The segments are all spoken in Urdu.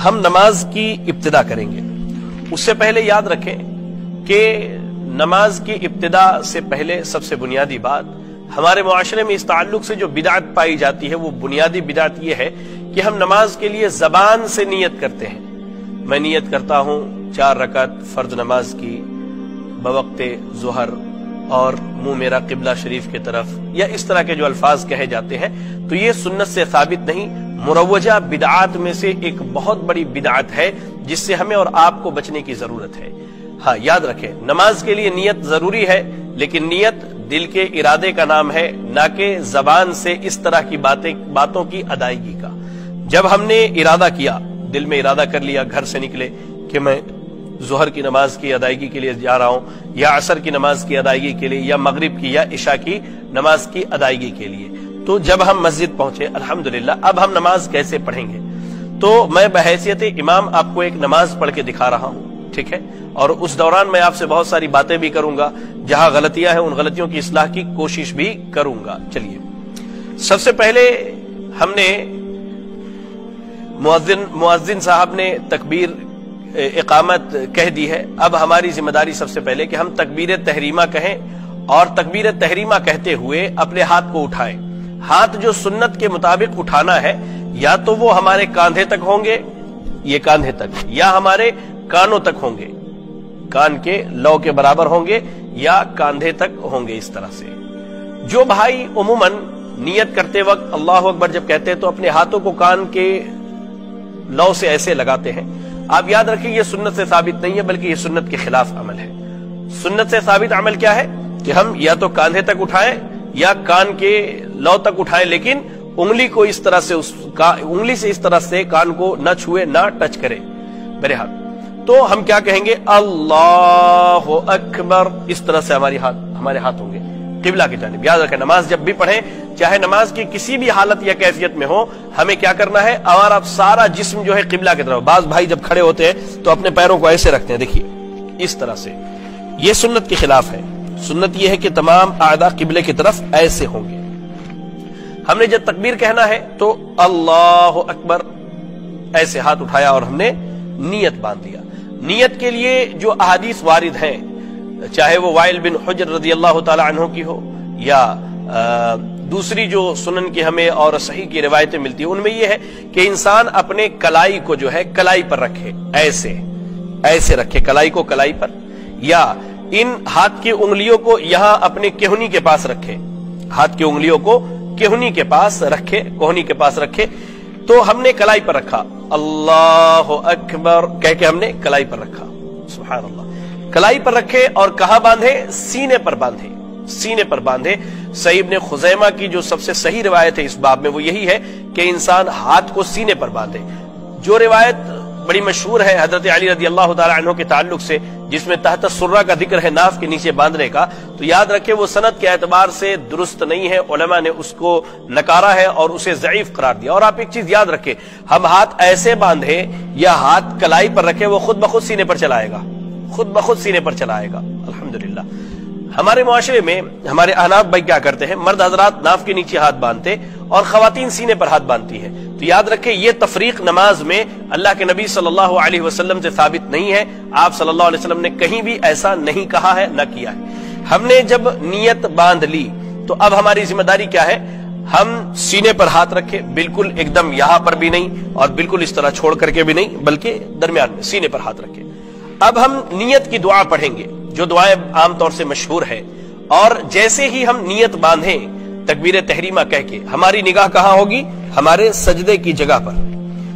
ہم نماز کی ابتدا کریں گے، اس سے پہلے یاد رکھیں کہ نماز کی ابتدا سے پہلے سب سے بنیادی بات ہمارے معاشرے میں اس تعلق سے جو بدعت پائی جاتی ہے، وہ بنیادی بدعت یہ ہے کہ ہم نماز کے لیے زبان سے نیت کرتے ہیں۔ میں نیت کرتا ہوں 4 رکعت فرض نماز کی بوقت ظہر اور منہ میرا قبلہ شریف کی طرف، یا اس طرح کے جو الفاظ کہے جاتے ہیں، تو یہ سنت سے ثابت نہیں، مروجہ بدعات میں سے ایک بہت بڑی بدعت ہے جس سے ہمیں اور آپ کو بچنے کی ضرورت ہے۔ ہاں یاد رکھیں، نماز کے لیے نیت ضروری ہے، لیکن نیت دل کے ارادے کا نام ہے، نہ کہ زبان سے اس طرح کی باتوں کی ادائیگی کا۔ جب ہم نے ارادہ کیا، دل میں ارادہ کر لیا، گھر سے نکلے کہ میں ظہر کی نماز کی ادائیگی کے لیے جا رہا ہوں، یا عصر کی نماز کی ادائیگی کے لیے، یا مغرب کی یا عشاء کی نماز کی ادائیگی کے لیے، تو جب ہم مسجد پہنچے الحمدللہ، اب ہم نماز کیسے پڑھیں گے؟ تو میں بحیثیت امام آپ کو ایک نماز پڑھ کے دکھا رہا ہوں، ٹھیک ہے؟ اور اس دوران میں آپ سے بہت ساری باتیں بھی کروں گا، جہاں غلطیاں ہیں ان غلطیوں کی اصلاح کی کوشش بھی کروں گا۔ چلیے، سب سے پہلے ہم نے مؤذن صاحب نے تکبیر اقامت کہہ دی ہے، اب ہماری ذمہ داری سب سے پہلے کہ ہم تکبیر تحریمہ کہیں، اور تکبیر تحریمہ کہتے ہوئے اپنے ہاتھ کو اٹھائیں۔ ہاتھ جو سنت کے مطابق اٹھانا ہے، یا تو وہ ہمارے کاندھے تک ہوں گے، یہ کاندھے تک، یا ہمارے کانوں تک ہوں گے، کان کے لو کے برابر ہوں گے، یا کاندھے تک ہوں گے، اس طرح سے۔ جو بھائی عموماً نیت کرتے وقت اللہ اکبر جب کہتے ہیں تو اپنے ہاتھوں کو کان کے لو سے ایسے لگاتے ہیں، آپ یاد رکھیں یہ سنت سے ثابت نہیں ہے، بلکہ یہ سنت کے خلاف عمل ہے۔ سنت سے ثابت عمل کیا ہے کہ ہم یا تو کاندھے تک اٹھائیں یا کان کے لو تک اٹھائیں، لیکن انگلی کو اس طرح سے انگلی سے اس طرح سے کان کو نہ چھوئے، نہ ٹچ کرے میرے ہاتھ۔ تو ہم کیا کہیں گے؟ اللہ اکبر، اس طرح سے ہمارے ہاتھ ہوں گے قبلہ کی جانب۔ یاد رکھیں، نماز جب بھی پڑھیں، چاہے نماز کی کسی بھی حالت یا کیفیت میں ہو، ہمیں کیا کرنا ہے؟ ہمارا سارا جسم جو ہے قبلہ کی طرف۔ بعض بھائی جب کھڑے ہوتے ہیں تو اپنے پیروں کو ایسے رکھتے ہیں، دیکھیے اس طرح سے، یہ سنت کے خلاف ہے۔ سنت یہ ہے کہ تمام اعضاء قبلے کی طرف ایسے ہوں گے۔ ہم نے جب تکبیر کہنا ہے تو اللہ اکبر، ایسے ہاتھ اٹھایا اور ہم نے نیت باندھ دیا۔ نیت کے لیے جو احادیث وارد ہیں، چاہے وہ وائل بن حجر رضی اللہ تعالی عنہ کی ہو، یا دوسری جو سنن کی ہمیں اور صحیح کی روایتیں ملتی ہیں، ان میں یہ ہے کہ انسان اپنے کلائی کو جو ہے کلائی پر رکھے، ایسے رکھے کلائی کو کلائی پر، یا ان ہاتھ کی انگلیوں کو یہاں اپنے کہنی کے پاس رکھے، ہاتھ کی انگلیوں کو کہنی کے پاس رکھے، کوہنی کے پاس رکھے۔ تو ہم نے کلائی پر رکھا، اللہ اکبر کہہ کے ہم نے کلائی پر رکھا، سبحان اللہ، کلائی پر رکھے، اور کہاں باندھے؟ سینے پر باندھے، سینے پر باندھے۔ صحیح ابن خزیمہ کی جو سب سے صحیح روایت ہے اس باب میں وہ یہی ہے کہ انسان ہاتھ کو سینے پر باندھے۔ جو روایت بڑی مشہور ہے حضرت علی رضی اللہ تعالی عنہ کے تعلق سے، جس میں تحت السرہ کا ذکر ہے ناف کے نیچے باندھنے کا، تو یاد رکھے وہ سند کے اعتبار سے درست نہیں ہے، علماء نے اس کو نکارا ہے اور اسے ضعیف قرار دیا۔ اور آپ ایک چیز یاد رکھے، ہم ہاتھ ایسے باندھے یا ہاتھ کلائی پر رکھے، وہ خود بخود سینے پر چلائے گا، خود بخود سینے پر چلائے گا۔ الحمدللہ ہمارے معاشرے میں ہمارے احناف بھائی کیا کرتے ہیں، مرد حضرات ناف کے نیچے ہاتھ باندھتے اور خواتین سینے پر ہاتھ باندھتی ہیں۔ تو یاد رکھیں یہ تفریق نماز میں اللہ کے نبی صلی اللہ علیہ وسلم سے ثابت نہیں ہے، آپ صلی اللہ علیہ وسلم نے کہیں بھی ایسا نہیں کہا ہے، نہ کیا ہے۔ ہم نے جب نیت باندھ لی تو اب ہماری ذمہ داری کیا ہے؟ ہم سینے پر ہاتھ رکھے، بالکل ایک دم یہاں پر بھی نہیں اور بالکل اس طرح چھوڑ کر کے بھی نہیں، بلکہ درمیان میں سینے پر ہاتھ رکھے۔ اب ہم نیت کی دعا پڑھیں گے، جو دعائیں عام طور سے مشہور ہے، اور جیسے ہی ہم نیت باندھیں تکبیر تحریمہ کہہ کے، ہماری نگاہ کہاں ہوگی؟ ہمارے سجدے کی جگہ پر،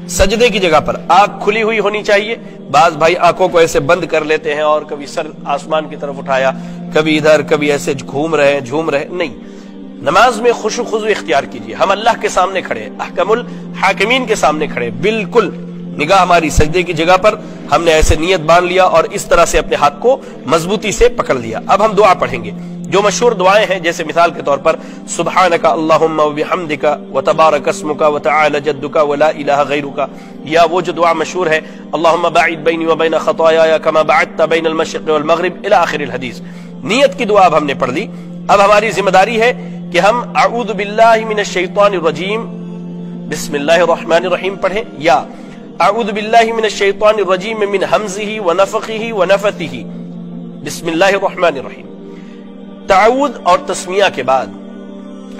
سجدے کی جگہ پر۔ آنکھ کھلی ہوئی ہونی چاہیے۔ بعض بھائی آنکھوں کو ایسے بند کر لیتے ہیں اور کبھی سر آسمان کی طرف اٹھایا، کبھی ادھر، کبھی ایسے جھوم رہے ہیں، نہیں۔ نماز میں خشوع خضوع اختیار کیجیے، ہم اللہ کے سامنے کھڑے، احکم الحاکمین کے سامنے کھڑے، بالکل نگاہ ہماری سجدے کی جگہ پر، ہم نے ایسے نیت باندھ لیا اور اس طرح سے اپنے ہاتھ کو مضبوطی سے پکڑ لیا۔ اب ہم دعا پڑھیں گے، جو مشہور دعائیں ہیں، جیسے مثال کے طور پر سبحانک اللہم وبحمدک وتبارک اسمک وتعالی جدک ولا الہ غیرک، یا وہ جو دعا مشہور ہے اللہم باعد بینی وبین خطایایا کما بعدت بین المشرق والمغرب الی آخر الحدیث۔ نیت کی دعا اب ہم نے پڑھ لی۔ اب ہماری ذمہ داری ہے کہ ہم اعوذ باللہ من الشیطان الرجیم بسم اللہ الرحمن الرحیم پڑھیں، یا اعوذ باللہ من الشیطان الرجیم من ہمزہ ونفخہ ونفثہ بسم اللہ الرحمن الرحیم. تعوذ اور تسمیہ کے بعد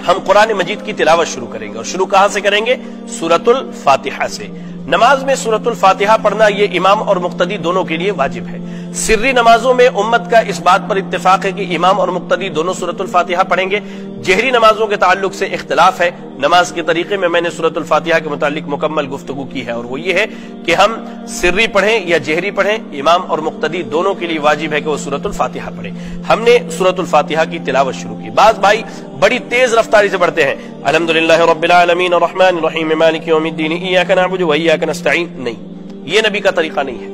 ہم قرآن مجید کی تلاوت شروع کریں گے، اور شروع کہاں سے کریں گے؟ سورۃ الفاتحہ سے. نماز میں سورۃ الفاتحہ پڑھنا یہ امام اور مقتدی دونوں کے لیے واجب ہے. سری نمازوں میں امت کا اس بات پر اتفاق ہے کہ امام اور مقتدی دونوں سورۃ الفاتحہ پڑھیں گے. جہری نمازوں کے تعلق سے اختلاف ہے. نماز کے طریقے میں نے سورۃ الفاتحہ کے متعلق مکمل گفتگو کی ہے، اور وہ یہ ہے کہ ہم سری پڑھیں یا جہری پڑھیں، امام اور مقتدی دونوں کے لیے واجب ہے کہ وہ سورۃ الفاتحہ پڑھیں. ہم نے سورۃ الفاتحہ کی تلاوت شروع کی. بعض بھائی بڑی تیز رفتاری سے پڑھتے ہیں، الحمدللہ رب العالمین الرحمن الرحیم مالک یوم الدین ایاک نعبد و ایاک نستعین. نہیں، یہ نبی کا طریقہ نہیں ہے.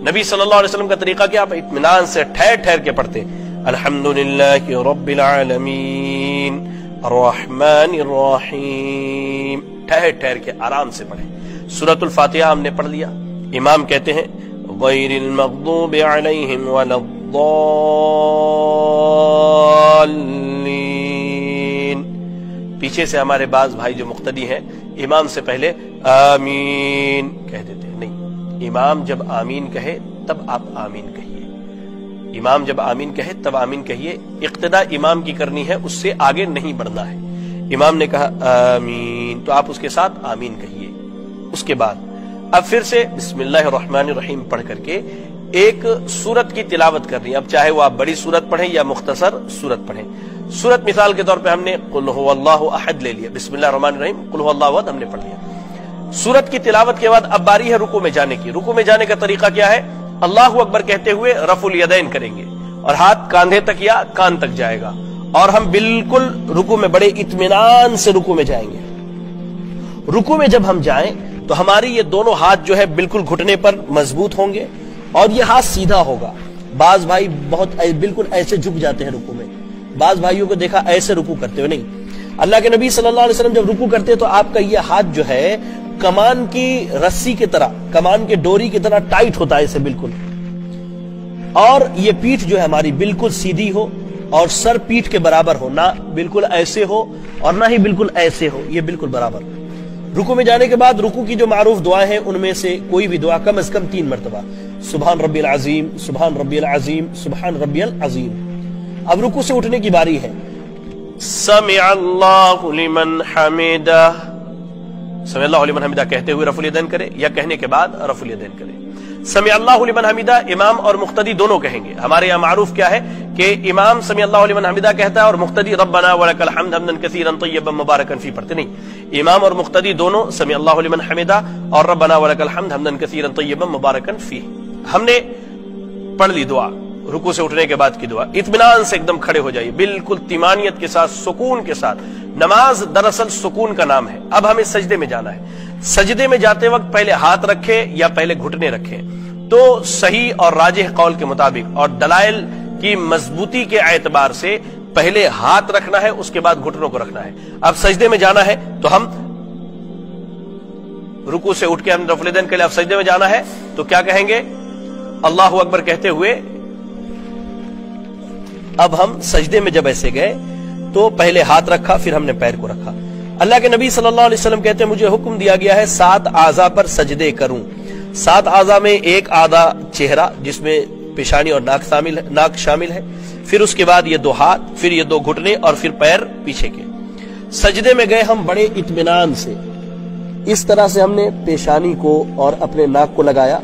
نبی صلی اللہ علیہ وسلم کا طریقہ کیا؟ آپ اطمینان سے ٹھہر ٹھہر کے پڑھتے، الحمدللہ رب العالمین الرحمن الرحیم، ٹھہر ٹھہر کے آرام سے پڑھیں. سورۃ الفاتحہ ہم نے پڑھ لیا. امام کہتے ہیں غیر المغضوب علیہم ولا الضالین. پیچھے سے ہمارے بعض بھائی جو مقتدی ہیں امام سے پہلے آمین کہہ دیتے ہیں. نہیں، امام جب آمین کہے تب آپ آمین کہیے. امام جب آمین کہے تب آمین کہیے. اقتدا امام کی کرنی ہے، اس سے آگے نہیں بڑھنا ہے. امام نے کہا آمین تو آپ اس کے ساتھ آمین کہیے. اس کے بعد اب پھر سے بسم اللہ الرحمن الرحیم پڑھ کر کے ایک سورت کی تلاوت کرنی ہے. اب چاہے وہ آپ بڑی سورت پڑھیں یا مختصر سورت پڑھیں. سورت مثال کے طور پہ ہم نے قل هو اللہ احد لے لیا، بسم اللہ الرحمن الرحیم قل هو اللہ احد ہم نے پڑھ لیا. سورت کی تلاوت کے بعد اب باری ہے رکوع میں جانے کی. رکوع میں جانے کا طریقہ کیا ہے؟ اللہ اکبر کہتے ہوئے رفع الیدین کریں گے، اور ہاتھ کاندھے تک یا کان تک جائے گا، اور ہم بالکل رکوع میں بڑے اطمینان سے رکوع میں جائیں گے. رکوع میں جب ہم جائیں تو ہماری یہ دونوں ہاتھ جو ہے بالکل گھٹنے پر مضبوط ہوں گے، اور یہ ہاتھ سیدھا ہوگا. بعض بھائی بہت بالکل ایسے جھک جاتے ہیں رکوع میں. بعض بھائیوں کو دیکھا ایسے رکوع کرتے ہوئے. نہیں، اللہ کے نبی صلی اللہ علیہ وسلم جب رکوع کرتے تو آپ کا یہ ہاتھ جو ہے کمان کی رسی کی طرح، کمان کے ڈوری کی طرح ٹائٹ ہوتا ہے اسے بالکل. اور یہ پیٹھ جو ہے ہماری بالکل سیدھی ہو، اور سر پیٹھ کے برابر ہو، نہ بالکل ایسے ہو اور نہ ہی بالکل ایسے ہو، یہ بالکل برابر. رکوع میں جانے کے بعد رکوع کی جو معروف دعائیں ہیں ان میں سے کوئی بھی دعا کم از کم 3 مرتبہ، سبحان ربی العظیم، سبحان ربی العظیم، سبحان ربی العظیم. اب رکوع سے اٹھنے کی باری ہے. سمع اللہ لمن حمدہ، سمع اللہ لمن حمدہ کہتے ہوئے رفع الیدین کرے، یا کہنے کے بعد رفع الیدین کرے. سمع اللہ لمن حمدہ امام اور مقتدی دونوں کہیں گے. ہمارے یہاں معروف کیا ہے کہ امام سمع اللہ لمن حمدہ کہتا ہے اور مقتدی ربنا ولک الحمد حمدا کثیرا طیبا مبارکا فی پڑھتے. نہیں، امام اور مقتدی دونوں سمع اللہ لمن حمدہ اور ربنا ولک الحمد حمدا کثیرا طیبا مبارکا فی. ہم نے پڑھ لی دعا. رکوع سے اٹھنے کے بعد کی دعا، اطمینان سے ایک دم کھڑے ہو جائیے، بالکل طمانیت کے ساتھ، سکون کے ساتھ. نماز دراصل سکون کا نام ہے. اب ہمیں سجدے میں جانا ہے. سجدے میں جاتے وقت پہلے ہاتھ رکھے یا پہلے گھٹنے رکھے؟ تو صحیح اور راجح قول کے مطابق اور دلائل کی مضبوطی کے اعتبار سے پہلے ہاتھ رکھنا ہے، اس کے بعد گھٹنوں کو رکھنا ہے. اب سجدے میں جانا ہے تو ہم رکوع سے اٹھ کے ہم رفع الیدین کے لیے اب سجدے میں جانا ہے تو کیا کہیں گے؟ اللہ اکبر کہتے ہوئے اب ہم سجدے میں جب ایسے گئے تو پہلے ہاتھ رکھا، پھر ہم نے پیر کو رکھا. اللہ کے نبی صلی اللہ علیہ وسلم کہتے ہیں مجھے حکم دیا گیا ہے 7 اعضاء پر سجدے کروں. 7 اعضاء میں ایک اعضاء چہرہ جس میں پیشانی اور ناک شامل ہے، پھر اس کے بعد یہ 2 ہاتھ، پھر یہ 2 گھٹنے، اور پھر پیر پیچھے کے. سجدے میں گئے ہم بڑے اطمینان سے، اس طرح سے ہم نے پیشانی کو اور اپنے ناک کو لگایا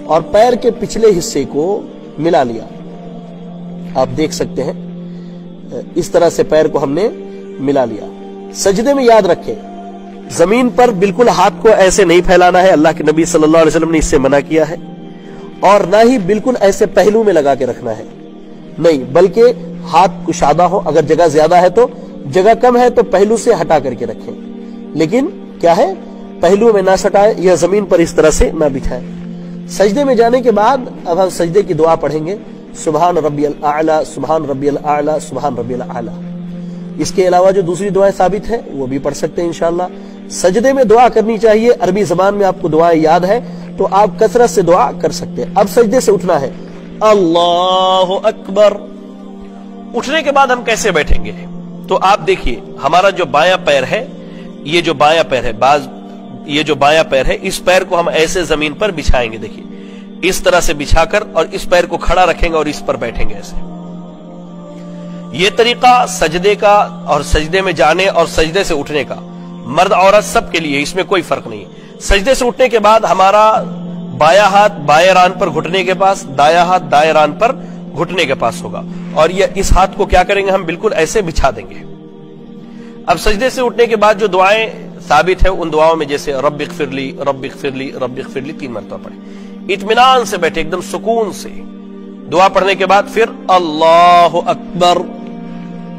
اور پیر کے پچھلے حصے کو ملا لیا. آپ دیکھ سکتے ہیں اس طرح سے پیر کو ہم نے ملا لیا. سجدے میں یاد رکھیں زمین پر بالکل ہاتھ کو ایسے نہیں پھیلانا ہے، اللہ کے نبی صلی اللہ علیہ وسلم نے اس سے منع کیا ہے. اور نہ ہی بالکل ایسے پہلو میں لگا کے رکھنا ہے، نہیں، بلکہ ہاتھ کشادہ ہو. اگر جگہ زیادہ ہے تو، جگہ کم ہے تو پہلو سے ہٹا کر کے رکھیں، لیکن کیا ہے پہلو میں نہ سٹائے یا زمین پر اس طرح سے نہ بچھائے. سجدے میں جانے کے بعد اب ہم سجدے کی دعا پڑھیں گے، سبحان ربی الاعلی، سبحان ربی الاعلی، سبحان ربی الاعلی. اس کے علاوہ جو دوسری دعائیں ثابت ہیں وہ بھی پڑھ سکتے ہیں انشاءاللہ. سجدے میں دعا کرنی چاہیے. عربی زبان میں آپ کو دعائیں یاد ہے تو آپ کثرت سے دعا کر سکتے ہیں. اب سجدے سے اٹھنا ہے، اللہ اکبر. اٹھنے کے بعد ہم کیسے بیٹھیں گے؟ تو آپ دیکھیے ہمارا جو بایاں پیر ہے، یہ جو بایاں پیر ہے، بعض یہ جو بایاں پیر ہے اس پیر کو ہم ایسے زمین پر بچھائیں گے، دیکھیے اس طرح سے بچھا کر، اور اس پیر کو کھڑا رکھیں گے اور اس پر بیٹھیں گے ایسے۔ یہ طریقہ سجدے کا اور سجدے میں جانے اور سجدے سے اٹھنے کا مرد عورت سب کے لیے، اس میں کوئی فرق نہیں۔ سجدے سے اٹھنے کے بعد ہمارا بایاں ہاتھ بائیں ران پر گھٹنے کے پاس، دایاں ہاتھ دائیں ران پر گھٹنے کے پاس ہوگا، اور یہ اس ہاتھ کو کیا کریں گے ہم بالکل ایسے بچھا دیں گے۔ اب سجدے سے اٹھنے کے بعد جو دعائیں ثابت ہے ان دعاؤں میں جیسے رب اغفر لی رب اغفر لی رب اغفر لی 3 مرتبہ پڑھیں، اطمینان سے بیٹھے ایک دم سکون سے۔ دعا پڑھنے کے بعد پھر اللہ اکبر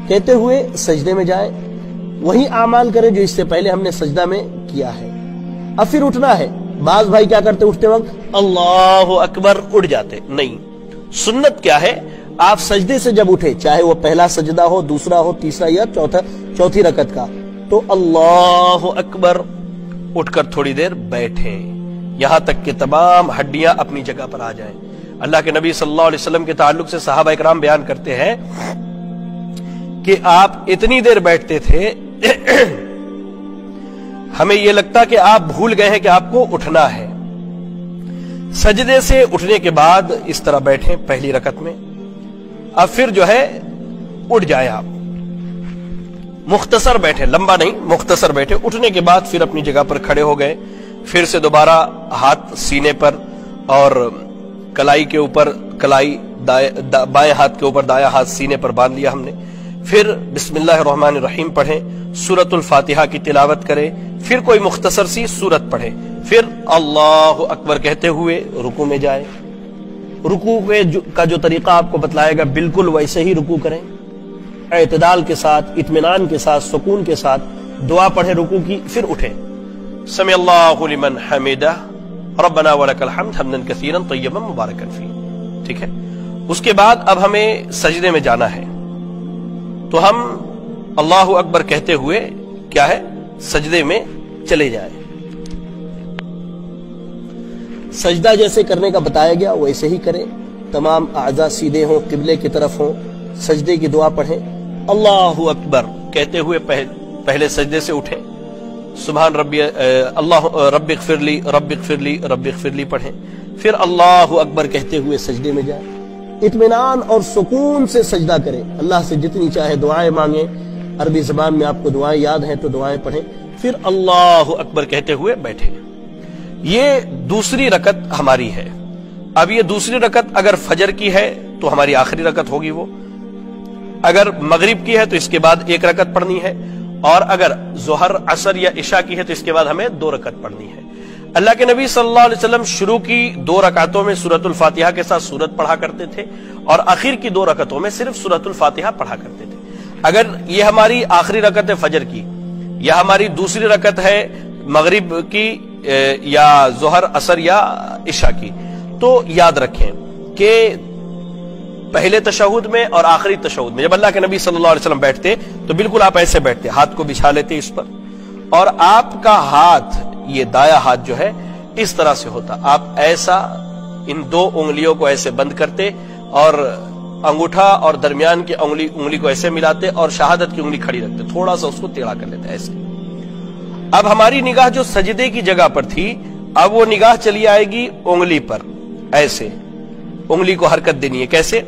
کہتے ہوئے سجدے میں جائیں، وہی اعمال کریں جو اس سے پہلے ہم نے سجدہ میں کیا ہے۔ اب پھر اٹھنا ہے۔ بعض بھائی کیا کرتے اٹھتے وقت اللہ اکبر اٹھ جاتے، نہیں، سنت کیا ہے، آپ سجدے سے جب اٹھے، چاہے وہ پہلا سجدہ ہو، دوسرا ہو، تیسرا یا چوتھی رکعت کا، تو اللہ اکبر اٹھ کر تھوڑی دیر بیٹھیں یہاں تک کہ تمام ہڈیاں اپنی جگہ پر آ جائیں۔ اللہ کے نبی صلی اللہ علیہ وسلم کے تعلق سے صحابہ اکرام بیان کرتے ہیں کہ آپ اتنی دیر بیٹھتے تھے ہمیں یہ لگتا کہ آپ بھول گئے ہیں کہ آپ کو اٹھنا ہے۔ سجدے سے اٹھنے کے بعد اس طرح بیٹھیں پہلی رکعت میں، اب پھر جو ہے اٹھ جائیں، آپ مختصر بیٹھے، لمبا نہیں، مختصر بیٹھے۔ اٹھنے کے بعد پھر اپنی جگہ پر کھڑے ہو گئے، پھر سے دوبارہ ہاتھ سینے پر اور کلائی کے اوپر، کلائی بائیں ہاتھ کے اوپر، دایاں ہاتھ سینے پر باندھ لیا ہم نے۔ پھر بسم اللہ الرحمن الرحیم پڑھیں، سورۃ الفاتحہ کی تلاوت کریں، پھر کوئی مختصر سی سورت پڑھیں، پھر اللہ اکبر کہتے ہوئے رکوع میں جائیں۔ رکوع کا جو طریقہ آپ کو بتلائے گا بالکل ویسے ہی رکوع کریں، اعتدال کے ساتھ، اطمینان کے ساتھ، سکون کے ساتھ دعا پڑھیں رکوع کی، پھر اٹھیں۔ سمع اللہ لمن حمدہ ربنا ولک الحمد حمدا کثیرا طیبا مبارکا فیہ، ٹھیک ہے۔ اس کے بعد اب ہمیں سجدے میں جانا ہے، تو ہم اللہ اکبر کہتے ہوئے کیا ہے سجدے میں چلے جائیں۔ سجدہ جیسے کرنے کا بتایا گیا ویسے ہی کریں، تمام اعضاء سیدھے ہوں، قبلے کی طرف ہوں، سجدے کی دعا پڑھیں، اللہ اکبر کہتے ہوئے پہلے سجدے سے اٹھیں، سبحان ربی اللہ رب اغفر لی رب اغفر لی رب اغفر لی پڑھیں، پھر اللہ اکبر کہتے ہوئے سجدے میں جائیں، اطمینان اور سکون سے سجدہ کریں، اللہ سے جتنی چاہے دعائیں مانگیں، عربی زبان میں آپ کو دعائیں یاد ہیں تو دعائیں پڑھیں، پھر اللہ اکبر کہتے ہوئے بیٹھیں۔ یہ دوسری رکعت ہماری ہے۔ اب یہ دوسری رکعت اگر فجر کی ہے تو ہماری آخری رکعت ہوگی، وہ اگر مغرب کی ہے تو اس کے بعد 1 رکعت پڑھنی ہے، اور اگر ظہر عصر یا عشاء کی ہے تو اس کے بعد ہمیں 2 رکعت پڑھنی ہے۔ اللہ کے نبی صلی اللہ علیہ وسلم شروع کی 2 رکعتوں میں سورۃ الفاتحہ کے ساتھ سورت پڑھا کرتے تھے، اور آخر کی 2 رکعتوں میں صرف سورۃ الفاتحہ پڑھا کرتے تھے۔ اگر یہ ہماری آخری رکعت ہے فجر کی، یا ہماری دوسری رکعت ہے مغرب کی، یا ظہر عصر یا عشاء کی، تو یاد رکھیں کہ پہلے تشہد میں اور آخری تشہد میں جب اللہ کے نبی صلی اللہ علیہ وسلم بیٹھتے تو بالکل آپ ایسے بیٹھتے، ہاتھ کو بچھا لیتے اس پر، اور آپ کا ہاتھ، یہ دایاں ہاتھ جو ہے اس طرح سے ہوتا، آپ ایسا ان 2 انگلیوں کو ایسے بند کرتے، اور انگوٹھا اور درمیان کی انگلی کو ایسے ملاتے، اور شہادت کی انگلی کھڑی رکھتے، تھوڑا سا اس کو ٹیڑھا کر لیتے ایسے۔ اب ہماری نگاہ جو سجدے کی جگہ پر تھی، اب وہ نگاہ چلی آئے گی انگلی پر، ایسے انگلی کو حرکت دینی ہے، کیسے؟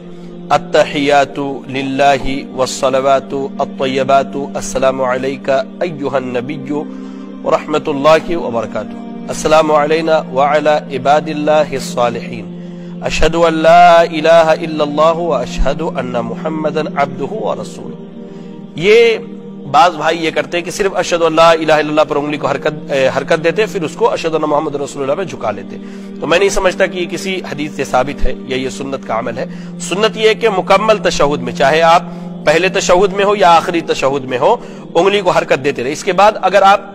التحیات للہ والصلوات الطیبات السلام علیک ایھا النبی ورحمۃ اللہ وبرکاتہ، السلام علینا وعلی عباد اللہ الصالحین، اشہد ان لا الہ الا اللہ واشہد ان محمدا عبدہ ورسولہ۔ یہ بعض بھائی یہ کرتے کہ صرف اشہد ان لا الہ الا اللہ پر انگلی کو حرکت دیتے، پھر اس کو اشہد ان محمد رسول اللہ پہ جھکا لیتے۔ تو میں نہیں سمجھتا کہ یہ کسی حدیث سے ثابت ہے یا یہ سنت کا عمل ہے۔ سنت یہ ہے کہ مکمل تشہد میں، چاہے آپ پہلے تشہد میں ہو یا آخری تشہد میں ہو، انگلی کو حرکت دیتے رہے۔ اس کے بعد اگر آپ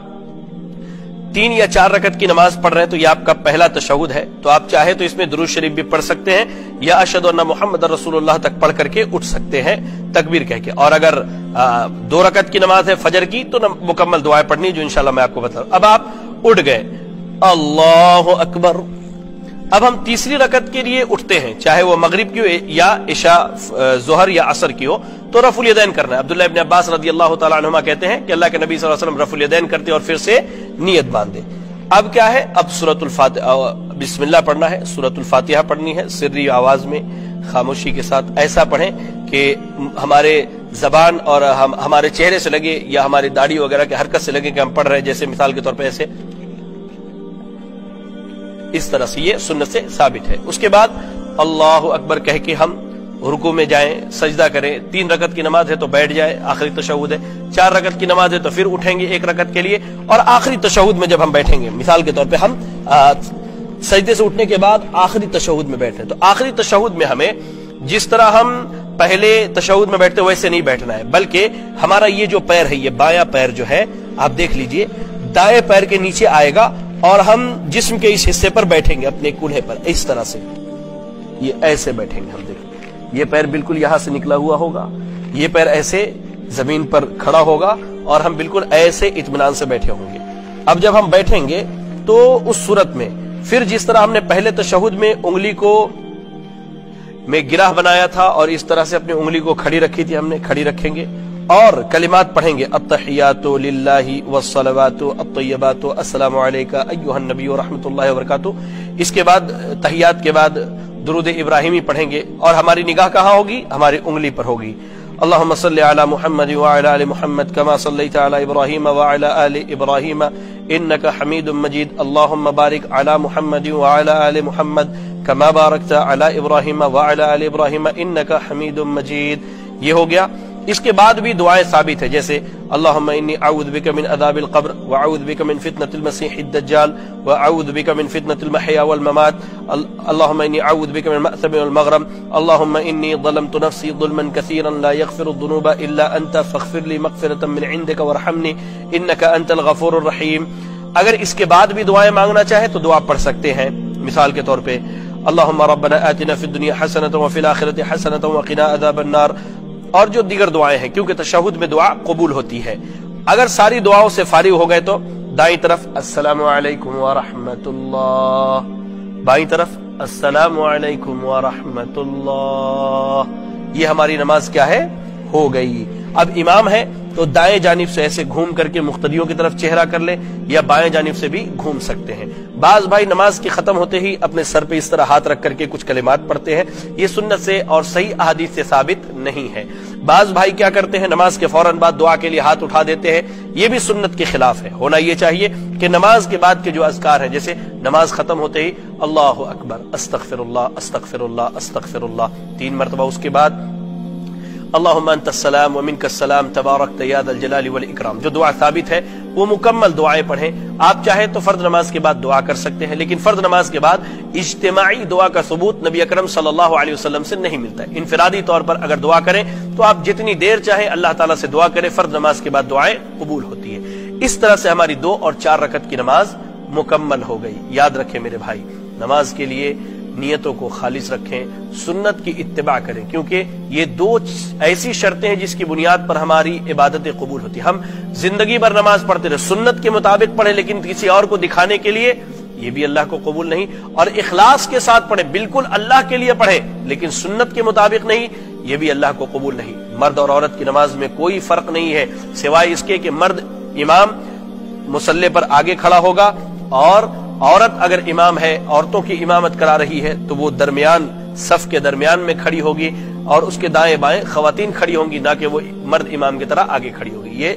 3 یا 4 رکعت کی نماز پڑھ رہے ہیں تو یہ آپ کا پہلا تشہد ہے، تو آپ چاہے تو اس میں درود شریف بھی پڑھ سکتے ہیں، یا اشہد ان محمد رسول اللہ تک پڑھ کر کے اٹھ سکتے ہیں تکبیر کہہ کے۔ اور اگر 2 رکعت کی نماز ہے فجر کی تو مکمل دعائیں پڑھنی جو انشاءاللہ میں آپ کو بتا رہا ہوں۔ اب آپ اٹھ گئے، اللہ اکبر۔ اب ہم تیسری رکعت کے لیے اٹھتے ہیں، چاہے وہ مغرب کی ہو یا عشاء ظہر یا عصر کی ہو، تو رفع الیدین کرنا ہے۔ عبداللہ ابن عباس رضی اللہ تعالی عنہما کہتے ہیں کہ اللہ کے نبی صلی اللہ علیہ وسلم رفع الیدین کرتے اور پھر سے نیت باندھے۔ اب کیا ہے؟ اب سورۃ الفاتحہ بسم اللہ پڑھنا ہے، سورۃ الفاتحہ پڑھنی ہے سری آواز میں خاموشی کے ساتھ. ایسا پڑھیں کہ ہمارے زبان اور ہمارے چہرے سے لگے یا ہماری داڑھی وغیرہ کے حرکت سے لگے کہ ہم پڑھ رہے ہیں، جیسے مثال کے طور پہ ایسے اس طرح سے. یہ سنت سے ثابت ہے. اس کے بعد اللہ اکبر کہہ کے ہم رکوع میں جائیں، سجدہ کریں. 3 رکعت کی نماز ہے تو بیٹھ جائے، آخری تشہد ہے. 4 رکعت کی نماز ہے تو پھر اٹھیں گے 1 رکعت کے لیے، اور آخری تشہد میں جب ہم بیٹھیں گے، مثال کے طور پہ ہم سجدے سے اٹھنے کے بعد آخری تشہد میں بیٹھیں، تو آخری تشہد میں ہمیں جس طرح ہم پہلے تشہد میں بیٹھتے ویسے نہیں بیٹھنا ہے، بلکہ ہمارا یہ جو پیر ہے، یہ بایاں پیر جو ہے آپ دیکھ لیجئے دائیں پیر کے نیچے آئے گا، اور ہم جسم کے اس حصے پر بیٹھیں گے اپنے کولہے پر اس طرح سے. یہ ایسے بیٹھیں گے ہم. دیکھیں یہ پیر بالکل یہاں سے نکلا ہوا ہوگا، یہ پیر ایسے زمین پر کھڑا ہوگا، اور ہم بالکل ایسے اطمینان سے بیٹھے ہوں گے. اب جب ہم بیٹھیں گے تو اس صورت میں پھر جس طرح ہم نے پہلے تشہد میں انگلی کو میں گرہ بنایا تھا اور اس طرح سے اپنی انگلی کو کھڑی رکھی تھی، ہم نے کھڑی رکھیں گے اور کلمات پڑھیں گے. التحیات للہ والصلوات الطیبات السلام علیکہ ایھا النبی ورحمۃ اللہ وبرکاتہ. اس کے بعد تحیات کے بعد درود ابراہیمی پڑھیں گے، اور ہماری نگاہ کہاں ہوگی؟ ہماری انگلی پر ہوگی. اللہم صلی علی محمد وعلی آل محمد کما صلیت علی ابراہیم وعلی آل ابراہیم انک حمید مجید. اللہم بارک علی محمد وعلی آل محمد کما بارکت علی ابراہیم وعلی آل ابراہیم انک حمید مجید. یہ ہو گیا. اس کے بعد بھی دعائیں ثابت ہے، جیسے اللہم انی اعوذ بک من عذاب القبر واعوذ بک من فتنة المسیح الدجال واعوذ بک من فتنة المحیا والممات. اللہم انی اعوذ بک من مأثم والمغرم. اللہم انی ظلمت نفسی ظلما کثیرا لا یغفر الذنوب الا انت فاغفر لی مغفرة من عندک وارحمنی انک انت الغفور الرحیم. اگر اس کے بعد بھی دعائیں مانگنا چاہے تو دعا پڑھ سکتے ہیں، مثال کے طور پہ اللہم ربنا آتنا فی الدنیا حسنة وفی الآخرة حسنة وقنا عذاب النار، اور جو دیگر دعائیں ہیں، کیونکہ تشہد میں دعا قبول ہوتی ہے. اگر ساری دعاؤں سے فارغ ہو گئے تو دائیں طرف السلام علیکم ورحمۃ اللہ، بائیں طرف السلام علیکم ورحمۃ اللہ. یہ ہماری نماز کیا ہے؟ ہو گئی. اب امام ہے تو دائیں جانب سے ایسے گھوم کر کے مقتدیوں کی طرف چہرہ کر لے، یا بائیں جانب سے بھی گھوم سکتے ہیں. بعض بھائی نماز کی ختم ہوتے ہی اپنے سر پہ اس طرح ہاتھ رکھ کر کے کچھ کلمات پڑھتے ہیں، یہ سنت سے اور صحیح احادیث سے ثابت نہیں ہے. بعض بھائی کیا کرتے ہیں؟ نماز کے فوراً بعد دعا کے لیے ہاتھ اٹھا دیتے ہیں، یہ بھی سنت کے خلاف ہے. ہونا یہ چاہیے کہ نماز کے بعد کے جو اذکار ہیں، جیسے نماز ختم ہوتے ہی اللہ اکبر استغفر اللہ استغفر اللہ استغفر اللہ 3 مرتبہ، اس کے بعد اللہم انت السلام ومنک السلام تبارکت یا ذا الجلال والاکرام. جو دعا ثابت ہے وہ مکمل دعائیں پڑھیں. آپ چاہیں تو فرض نماز کے بعد دعا کر سکتے ہیں، لیکن فرض نماز کے بعد اجتماعی دعا کا ثبوت نبی اکرم صلی اللہ علیہ وسلم سے نہیں ملتا ہے. انفرادی طور پر اگر دعا کریں تو آپ جتنی دیر چاہیں اللہ تعالیٰ سے دعا کریں، فرض نماز کے بعد دعائیں قبول ہوتی ہیں. اس طرح سے ہماری 2 اور 4 رکعت کی نماز مکمل ہو گئی. یاد رکھیں میرے بھائی، نماز کے لیے نیتوں کو خالص رکھیں، سنت کی اتباع کریں، کیونکہ یہ 2 ایسی شرطیں ہیں جس کی بنیاد پر ہماری عبادتیں قبول ہوتی ہیں. ہم زندگی بھر نماز پڑھتے رہے، سنت کے مطابق پڑھیں لیکن کسی اور کو دکھانے کے لیے، یہ بھی اللہ کو قبول نہیں. اور اخلاص کے ساتھ پڑھیں، بالکل اللہ کے لیے پڑھیں لیکن سنت کے مطابق نہیں، یہ بھی اللہ کو قبول نہیں. مرد اور عورت کی نماز میں کوئی فرق نہیں ہے، سوائے اس کے کہ مرد امام مصلی پر آگے کھڑا ہوگا، اور عورت اگر امام ہے، عورتوں کی امامت کرا رہی ہے تو وہ درمیان صف کے درمیان میں کھڑی ہوگی، اور اس کے دائیں بائیں خواتین کھڑی ہوں گی، نہ کہ وہ مرد امام کی طرح آگے کھڑی ہوگی. یہ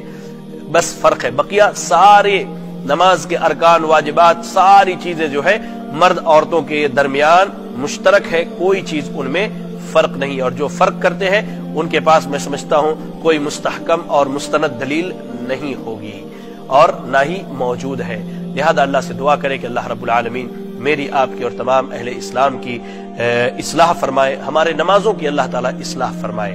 بس فرق ہے. بقیہ سارے نماز کے ارکان واجبات ساری چیزیں جو ہے مرد عورتوں کے درمیان مشترک ہے، کوئی چیز ان میں فرق نہیں. اور جو فرق کرتے ہیں ان کے پاس میں سمجھتا ہوں کوئی مستحکم اور مستند دلیل نہیں ہوگی اور نہ ہی موجود ہے. لہذا اللہ سے دعا کرے کہ اللہ رب العالمین میری، آپ کی اور تمام اہل اسلام کی اصلاح فرمائے، ہمارے نمازوں کی اللہ تعالیٰ اصلاح فرمائے.